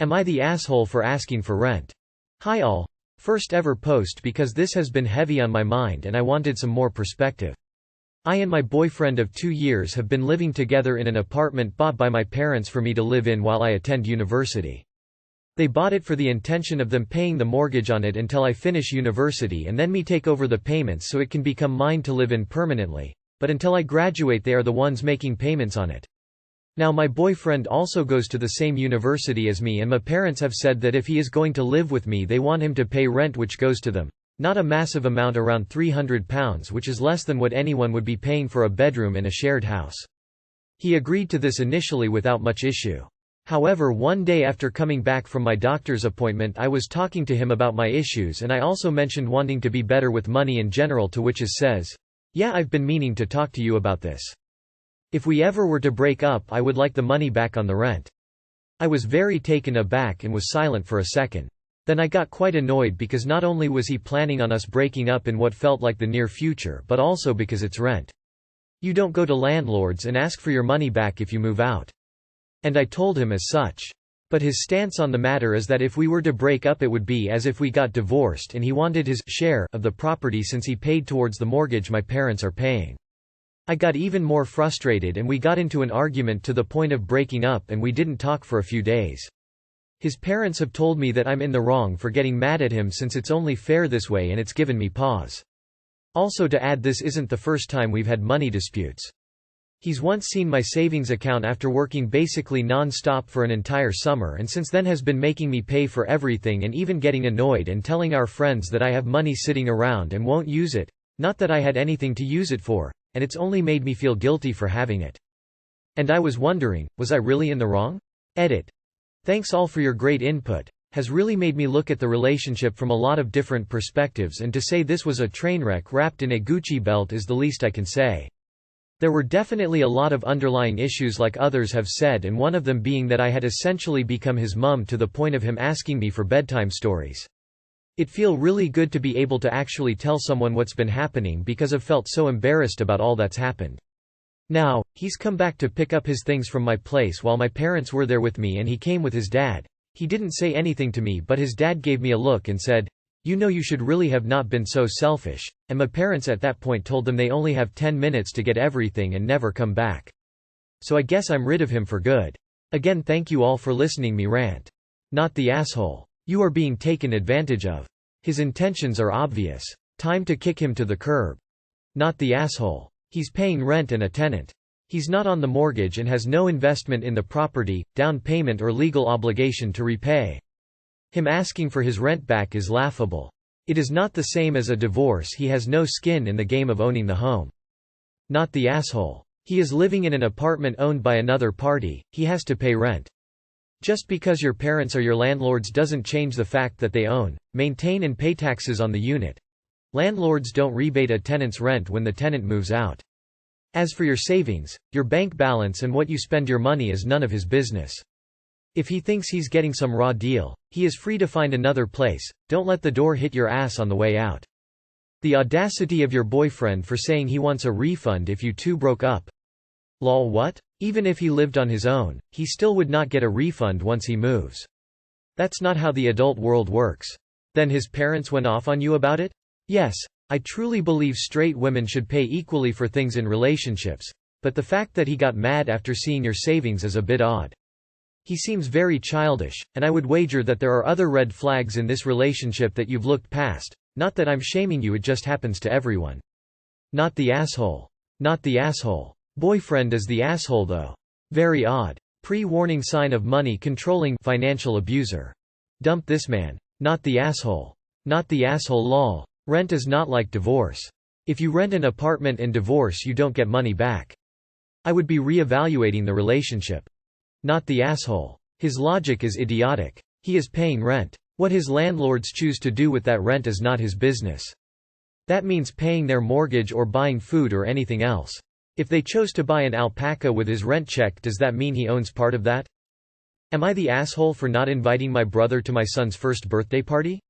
Am I the asshole for asking for rent? Hi all. First ever post because this has been heavy on my mind and I wanted some more perspective. I and my boyfriend of 2 years have been living together in an apartment bought by my parents for me to live in while I attend university. They bought it for the intention of them paying the mortgage on it until I finish university and then me take over the payments so it can become mine to live in permanently, but until I graduate they are the ones making payments on it. Now my boyfriend also goes to the same university as me and my parents have said that if he is going to live with me they want him to pay rent which goes to them. Not a massive amount, around £300, which is less than what anyone would be paying for a bedroom in a shared house. He agreed to this initially without much issue. However, one day after coming back from my doctor's appointment I was talking to him about my issues and I also mentioned wanting to be better with money in general, to which he says, "Yeah, I've been meaning to talk to you about this. If we ever were to break up I would like the money back on the rent." I was very taken aback and was silent for a second. Then I got quite annoyed because not only was he planning on us breaking up in what felt like the near future but also because it's rent. You don't go to landlords and ask for your money back if you move out. And I told him as such. But his stance on the matter is that if we were to break up it would be as if we got divorced and he wanted his share of the property since he paid towards the mortgage my parents are paying. I got even more frustrated and we got into an argument to the point of breaking up and we didn't talk for a few days. His parents have told me that I'm in the wrong for getting mad at him since it's only fair this way and it's given me pause. Also to add, this isn't the first time we've had money disputes. He's once seen my savings account after working basically non-stop for an entire summer and since then has been making me pay for everything and even getting annoyed and telling our friends that I have money sitting around and won't use it, not that I had anything to use it for, and it's only made me feel guilty for having it. And I was wondering, was I really in the wrong? Edit. Thanks all for your great input. Has really made me look at the relationship from a lot of different perspectives, and to say this was a train wreck wrapped in a Gucci belt is the least I can say. There were definitely a lot of underlying issues like others have said, and one of them being that I had essentially become his mum to the point of him asking me for bedtime stories. It feel really good to be able to actually tell someone what's been happening because I've felt so embarrassed about all that's happened. Now, he's come back to pick up his things from my place while my parents were there with me and he came with his dad. He didn't say anything to me but his dad gave me a look and said, "You know you should really have not been so selfish," and my parents at that point told them they only have 10 minutes to get everything and never come back. So I guess I'm rid of him for good. Again, thank you all for listening me rant. Not the asshole. You are being taken advantage of. His intentions are obvious. Time to kick him to the curb. Not the asshole. He's paying rent and a tenant. He's not on the mortgage and has no investment in the property, down payment or legal obligation to repay. Him asking for his rent back is laughable. It is not the same as a divorce. He has no skin in the game of owning the home. Not the asshole. He is living in an apartment owned by another party. He has to pay rent. Just because your parents are your landlords doesn't change the fact that they own, maintain and pay taxes on the unit. Landlords don't rebate a tenant's rent when the tenant moves out. As for your savings, your bank balance and what you spend your money is none of his business. If he thinks he's getting some raw deal, he is free to find another place. Don't let the door hit your ass on the way out. The audacity of your boyfriend for saying he wants a refund if you two broke up. Lol, what? Even if he lived on his own, he still would not get a refund once he moves. That's not how the adult world works. Then his parents went off on you about it? Yes, I truly believe straight women should pay equally for things in relationships, but the fact that he got mad after seeing your savings is a bit odd. He seems very childish, and I would wager that there are other red flags in this relationship that you've looked past. Not that I'm shaming you, it just happens to everyone. Not the asshole. Not the asshole. Boyfriend is the asshole though. Very odd. Pre-warning sign of money controlling financial abuser. Dump this man. Not the asshole. Not the asshole lol. Rent is not like divorce. If you rent an apartment and divorce you don't get money back. I would be re-evaluating the relationship. Not the asshole. His logic is idiotic. He is paying rent. What his landlords choose to do with that rent is not his business. That means paying their mortgage or buying food or anything else. If they chose to buy an alpaca with his rent check, does that mean he owns part of that? Am I the asshole for not inviting my brother to my son's first birthday party?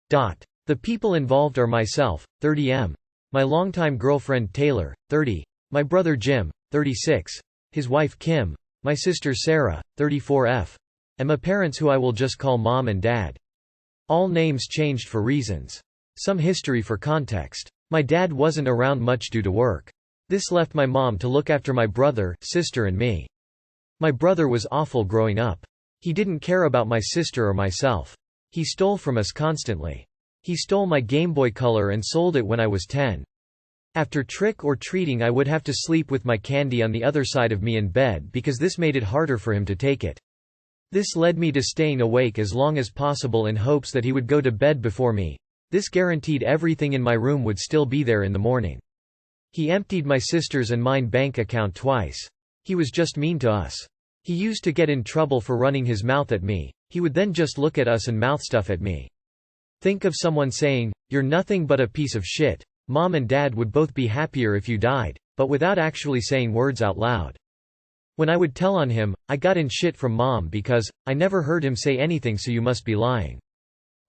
The people involved are myself, 30 my longtime girlfriend Taylor, 30, my brother Jim, 36, his wife Kim, my sister Sarah, 34 f. and my parents who I will just call Mom and Dad. All names changed for reasons. Some history for context. My dad wasn't around much due to work. This left my mom to look after my brother, sister and me. My brother was awful growing up. He didn't care about my sister or myself. He stole from us constantly. He stole my Game Boy Color and sold it when I was 10. After trick or treating I would have to sleep with my candy on the other side of me in bed because this made it harder for him to take it. This led me to staying awake as long as possible in hopes that he would go to bed before me. This guaranteed everything in my room would still be there in the morning. He emptied my sister's and mine bank account twice. He was just mean to us. He used to get in trouble for running his mouth at me. He would then just look at us and mouth stuff at me. Think of someone saying, "You're nothing but a piece of shit. Mom and Dad would both be happier if you died," but without actually saying words out loud. When I would tell on him, I got in shit from Mom because, "I never heard him say anything so you must be lying."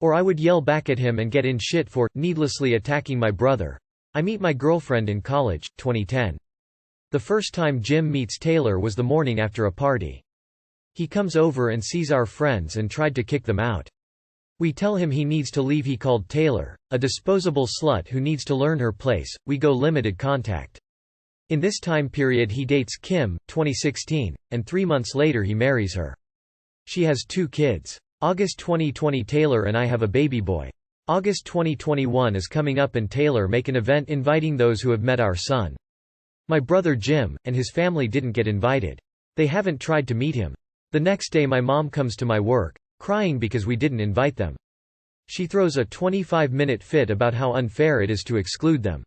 Or I would yell back at him and get in shit for, needlessly attacking my brother. I meet my girlfriend in college, 2010. The first time Jim meets Taylor was the morning after a party. He comes over and sees our friends and tried to kick them out. We tell him he needs to leave. He called Taylor a disposable slut who needs to learn her place. We go limited contact. In this time period he dates Kim, 2016, and 3 months later he marries her. She has 2 kids. August 2020 Taylor and I have a baby boy. August 2021 is coming up and Taylor make an event inviting those who have met our son. My brother Jim, and his family didn't get invited. They haven't tried to meet him. The next day my mom comes to my work, crying because we didn't invite them. She throws a 25-minute fit about how unfair it is to exclude them.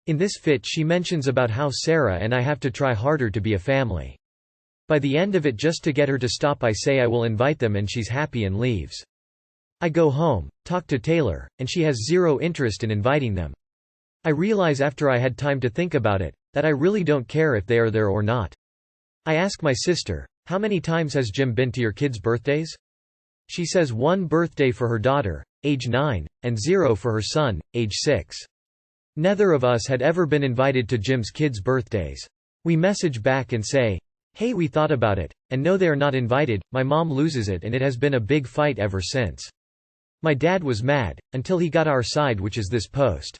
In this fit she mentions about how Sarah and I have to try harder to be a family. By the end of it, just to get her to stop, I say I will invite them and she's happy and leaves. I go home, talk to Taylor, and she has zero interest in inviting them. I realize after I had time to think about it, that I really don't care if they are there or not. I ask my sister, "How many times has Jim been to your kids' birthdays?" She says 1 birthday for her daughter, age 9, and 0 for her son, age 6. Neither of us had ever been invited to Jim's kids' birthdays. We message back and say, "Hey, we thought about it, and no, they are not invited." My mom loses it and it has been a big fight ever since. My dad was mad, until he got our side, which is this post.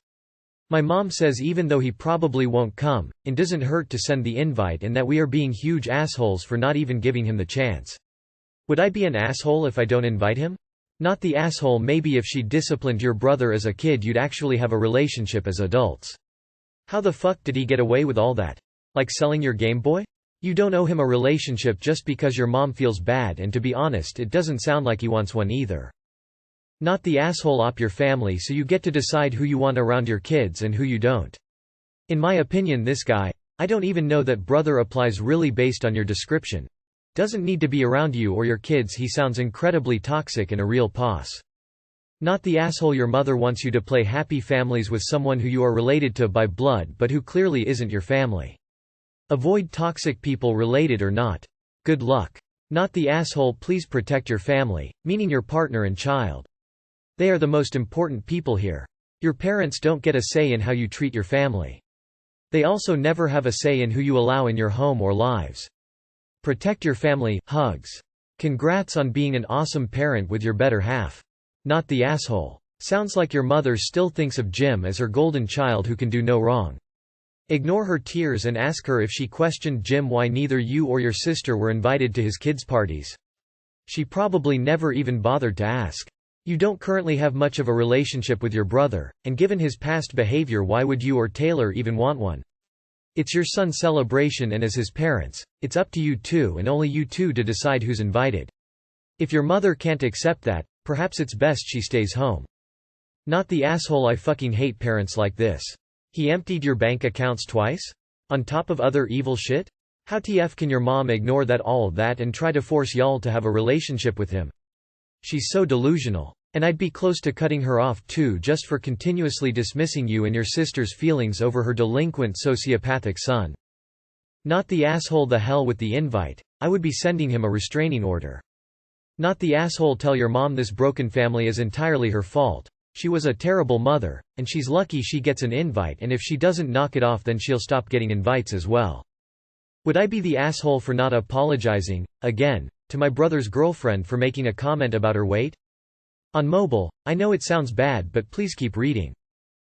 My mom says even though he probably won't come, it doesn't hurt to send the invite and that we are being huge assholes for not even giving him the chance. Would I be an asshole if I don't invite him? Not the asshole. Maybe if she disciplined your brother as a kid you'd actually have a relationship as adults. How the fuck did he get away with all that? Like selling your Game Boy? You don't owe him a relationship just because your mom feels bad, and to be honest it doesn't sound like he wants one either. Not the asshole. Op your family so you get to decide who you want around your kids and who you don't. In my opinion this guy, I don't even know that brother applies really based on your description. Doesn't need to be around you or your kids. He sounds incredibly toxic and a real poss. Not the asshole. Your mother wants you to play happy families with someone who you are related to by blood but who clearly isn't your family. Avoid toxic people, related or not. Good luck. Not the asshole. Please protect your family, meaning your partner and child. They are the most important people here. Your parents don't get a say in how you treat your family. They also never have a say in who you allow in your home or lives. Protect your family. Hugs. Congrats on being an awesome parent with your better half. Not the asshole. Sounds like your mother still thinks of Jim as her golden child who can do no wrong. Ignore her tears and ask her if she questioned Jim why neither you or your sister were invited to his kids' parties. She probably never even bothered to ask. You don't currently have much of a relationship with your brother, and given his past behavior why would you or Taylor even want one? It's your son's celebration and as his parents, it's up to you two and only you two to decide who's invited. If your mother can't accept that, perhaps it's best she stays home. Not the asshole. I fucking hate parents like this. He emptied your bank accounts twice? On top of other evil shit? How TF can your mom ignore all of that and try to force y'all to have a relationship with him? She's so delusional. And I'd be close to cutting her off too just for continuously dismissing you and your sister's feelings over her delinquent sociopathic son. Not the asshole. The hell with the invite. I would be sending him a restraining order. Not the asshole. Tell your mom this broken family is entirely her fault. She was a terrible mother, and she's lucky she gets an invite, and if she doesn't knock it off then she'll stop getting invites as well. Would I be the asshole for not apologizing? Again, to my brother's girlfriend for making a comment about her weight? On Mobile, I know it sounds bad but please keep reading.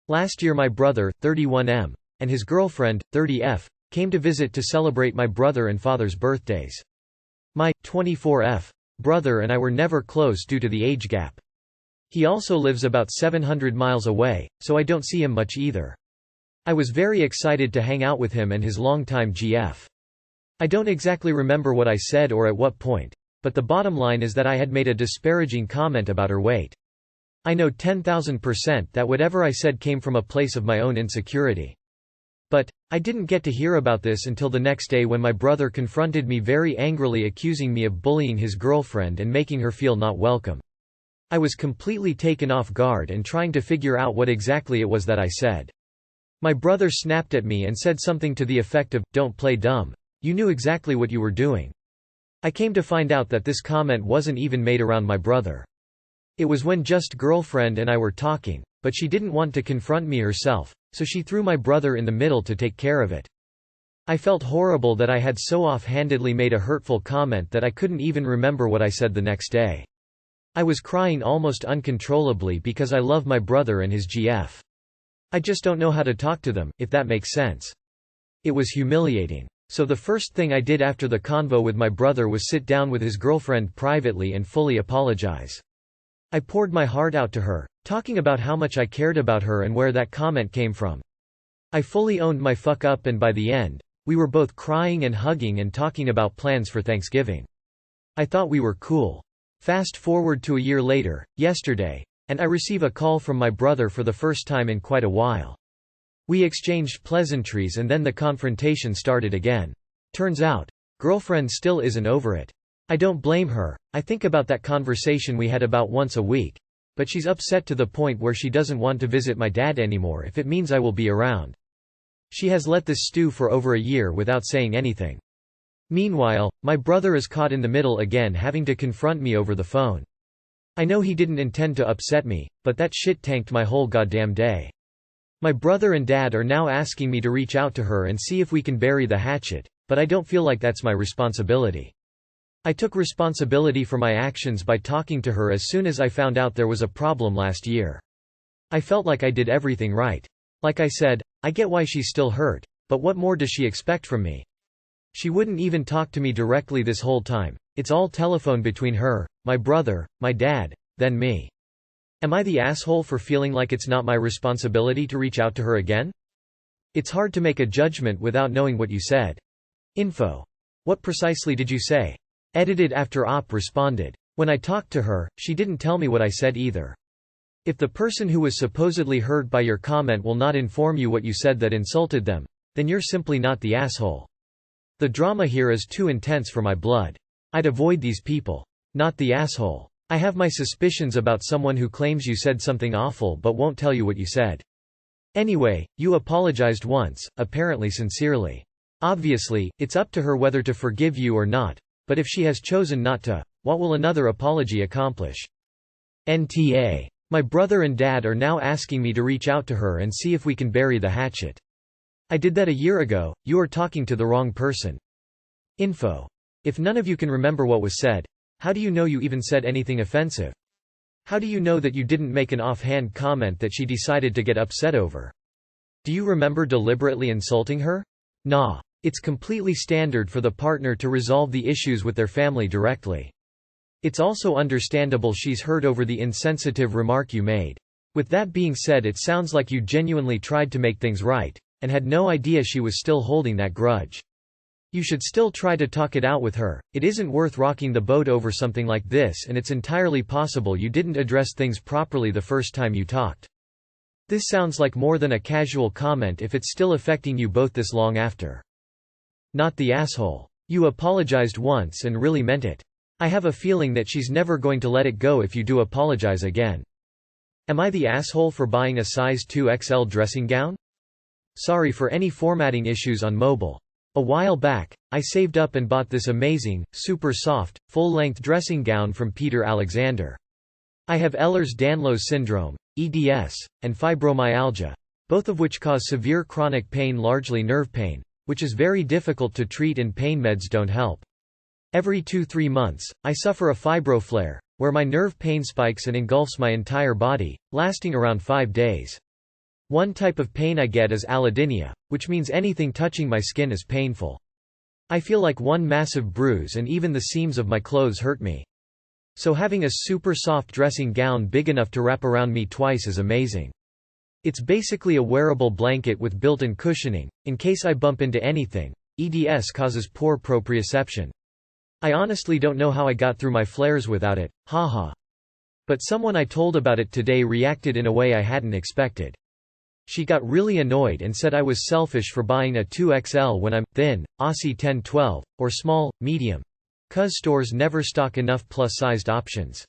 Last year my brother, 31M, and his girlfriend, 30F, came to visit to celebrate my brother and father's birthdays. My 24F brother and I were never close due to the age gap. He also lives about 700 miles away, so I don't see him much either. I was very excited to hang out with him and his longtime GF. I don't exactly remember what I said or at what point, but the bottom line is that I had made a disparaging comment about her weight. I know 10,000% that whatever I said came from a place of my own insecurity. But I didn't get to hear about this until the next day when my brother confronted me very angrily, accusing me of bullying his girlfriend and making her feel not welcome. I was completely taken off guard and trying to figure out what exactly it was that I said. My brother snapped at me and said something to the effect of, "Don't play dumb. You knew exactly what you were doing." I came to find out that this comment wasn't even made around my brother. It was when just girlfriend and I were talking, but she didn't want to confront me herself, so she threw my brother in the middle to take care of it. I felt horrible that I had so offhandedly made a hurtful comment that I couldn't even remember what I said the next day. I was crying almost uncontrollably because I love my brother and his GF. I just don't know how to talk to them, if that makes sense. It was humiliating. So the first thing I did after the convo with my brother was sit down with his girlfriend privately and fully apologize. I poured my heart out to her, talking about how much I cared about her and where that comment came from. I fully owned my fuck up, and by the end, we were both crying and hugging and talking about plans for Thanksgiving. I thought we were cool. Fast forward to a year later, yesterday, and I receive a call from my brother for the first time in quite a while. We exchanged pleasantries and then the confrontation started again. Turns out, girlfriend still isn't over it. I don't blame her. I think about that conversation we had about once a week. But she's upset to the point where she doesn't want to visit my dad anymore if it means I will be around. She has let this stew for over a year without saying anything. Meanwhile, my brother is caught in the middle again, having to confront me over the phone. I know he didn't intend to upset me, but that shit tanked my whole goddamn day. My brother and dad are now asking me to reach out to her and see if we can bury the hatchet, but I don't feel like that's my responsibility. I took responsibility for my actions by talking to her as soon as I found out there was a problem last year. I felt like I did everything right. Like I said, I get why she's still hurt, but what more does she expect from me? She wouldn't even talk to me directly this whole time. It's all telephone between her, my brother, my dad, then me. Am I the asshole for feeling like it's not my responsibility to reach out to her again? It's hard to make a judgment without knowing what you said. Info. What precisely did you say? Edited after Op responded. When I talked to her, she didn't tell me what I said either. If the person who was supposedly hurt by your comment will not inform you what you said that insulted them, then you're simply not the asshole. The drama here is too intense for my blood. I'd avoid these people. Not the asshole. I have my suspicions about someone who claims you said something awful but won't tell you what you said. Anyway, you apologized once, apparently sincerely. Obviously, it's up to her whether to forgive you or not, but if she has chosen not to, what will another apology accomplish? NTA. My brother and dad are now asking me to reach out to her and see if we can bury the hatchet. I did that a year ago. You are talking to the wrong person. Info. If none of you can remember what was said, how do you know you even said anything offensive? How do you know that you didn't make an offhand comment that she decided to get upset over? Do you remember deliberately insulting her? Nah. It's completely standard for the partner to resolve the issues with their family directly. It's also understandable she's hurt over the insensitive remark you made. With that being said, it sounds like you genuinely tried to make things right, and had no idea she was still holding that grudge. You should still try to talk it out with her. It isn't worth rocking the boat over something like this, and it's entirely possible you didn't address things properly the first time you talked. This sounds like more than a casual comment if it's still affecting you both this long after. Not the asshole. You apologized once and really meant it. I have a feeling that she's never going to let it go if you do apologize again. Am I the asshole for buying a size 2XL dressing gown? Sorry for any formatting issues on mobile. A while back, I saved up and bought this amazing, super soft, full-length dressing gown from Peter Alexander. I have Ehlers-Danlos syndrome, EDS, and fibromyalgia, both of which cause severe chronic pain, largely nerve pain, which is very difficult to treat and pain meds don't help. Every 2–3 months, I suffer a fibroflare, where my nerve pain spikes and engulfs my entire body, lasting around 5 days. One type of pain I get is allodynia, which means anything touching my skin is painful. I feel like one massive bruise and even the seams of my clothes hurt me. So having a super soft dressing gown big enough to wrap around me twice is amazing. It's basically a wearable blanket with built-in cushioning, in case I bump into anything. EDS causes poor proprioception. I honestly don't know how I got through my flares without it, haha. But someone I told about it today reacted in a way I hadn't expected. She got really annoyed and said I was selfish for buying a 2XL when I'm thin, Aussie 10-12, or small, medium. 'Cause stores never stock enough plus-sized options.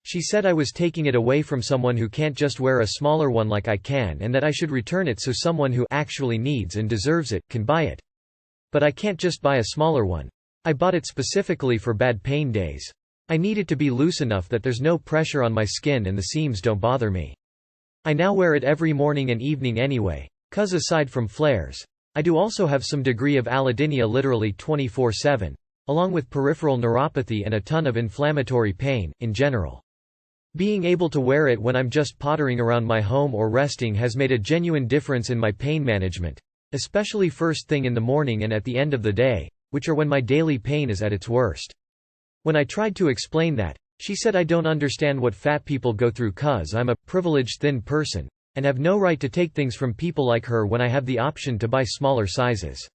She said I was taking it away from someone who can't just wear a smaller one like I can, and that I should return it so someone who actually needs and deserves it can buy it. But I can't just buy a smaller one. I bought it specifically for bad pain days. I need it to be loose enough that there's no pressure on my skin and the seams don't bother me. I now wear it every morning and evening anyway, 'cause aside from flares, I do also have some degree of allodynia literally 24/7, along with peripheral neuropathy and a ton of inflammatory pain, in general. Being able to wear it when I'm just pottering around my home or resting has made a genuine difference in my pain management, especially first thing in the morning and at the end of the day, which are when my daily pain is at its worst. When I tried to explain that, she said I don't understand what fat people go through 'cause I'm a privileged thin person, and have no right to take things from people like her when I have the option to buy smaller sizes.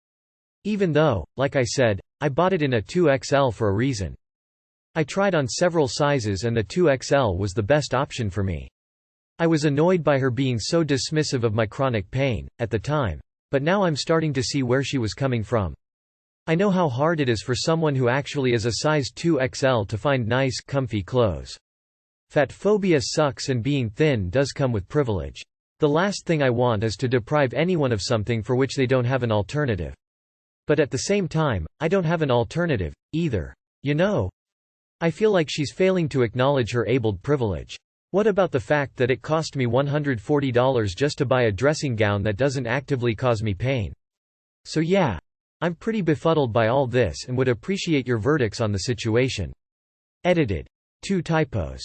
Even though, like I said, I bought it in a 2XL for a reason. I tried on several sizes and the 2XL was the best option for me. I was annoyed by her being so dismissive of my chronic pain, at the time, but now I'm starting to see where she was coming from. I know how hard it is for someone who actually is a size 2XL to find nice, comfy clothes. Fat phobia sucks and being thin does come with privilege. The last thing I want is to deprive anyone of something for which they don't have an alternative. But at the same time, I don't have an alternative, either. You know? I feel like she's failing to acknowledge her abled privilege. What about the fact that it cost me $140 just to buy a dressing gown that doesn't actively cause me pain? So yeah. I'm pretty befuddled by all this and would appreciate your verdicts on the situation. Edited. 2 typos.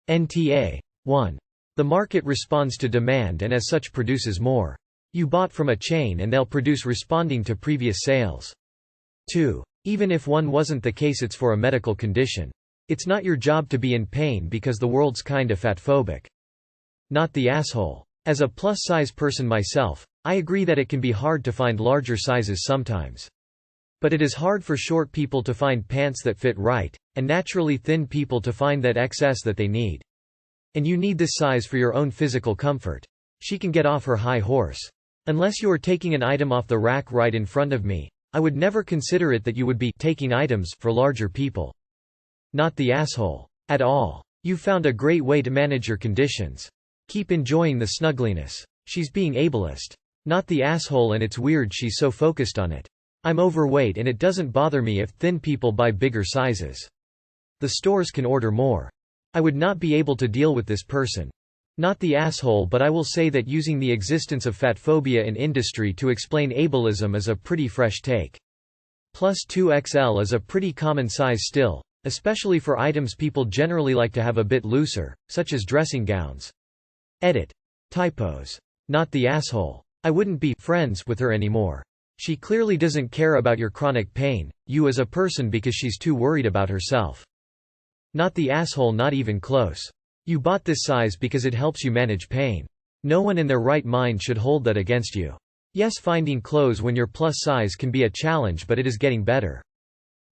NTA. 1. The market responds to demand and as such produces more. You bought from a chain and they'll produce responding to previous sales. 2. Even if one wasn't the case, it's for a medical condition. It's not your job to be in pain because the world's kinda fatphobic. Not the asshole. As a plus-size person myself, I agree that it can be hard to find larger sizes sometimes. But it is hard for short people to find pants that fit right, and naturally thin people to find that XS that they need. And you need this size for your own physical comfort. She can get off her high horse. Unless you are taking an item off the rack right in front of me, I would never consider it that you would be taking items for larger people. Not the asshole. At all. You've found a great way to manage your conditions. Keep enjoying the snuggliness. She's being ableist. Not the asshole, and it's weird she's so focused on it. I'm overweight and it doesn't bother me if thin people buy bigger sizes. The stores can order more. I would not be able to deal with this person. Not the asshole, but I will say that using the existence of fatphobia in industry to explain ableism is a pretty fresh take. Plus 2XL is a pretty common size still, especially for items people generally like to have a bit looser, such as dressing gowns. Edit. Typos. Not the asshole. I wouldn't be friends with her anymore. She clearly doesn't care about your chronic pain, you as a person, because she's too worried about herself. Not the asshole, not even close. You bought this size because it helps you manage pain. No one in their right mind should hold that against you. Yes, finding clothes when you're plus size can be a challenge, but it is getting better.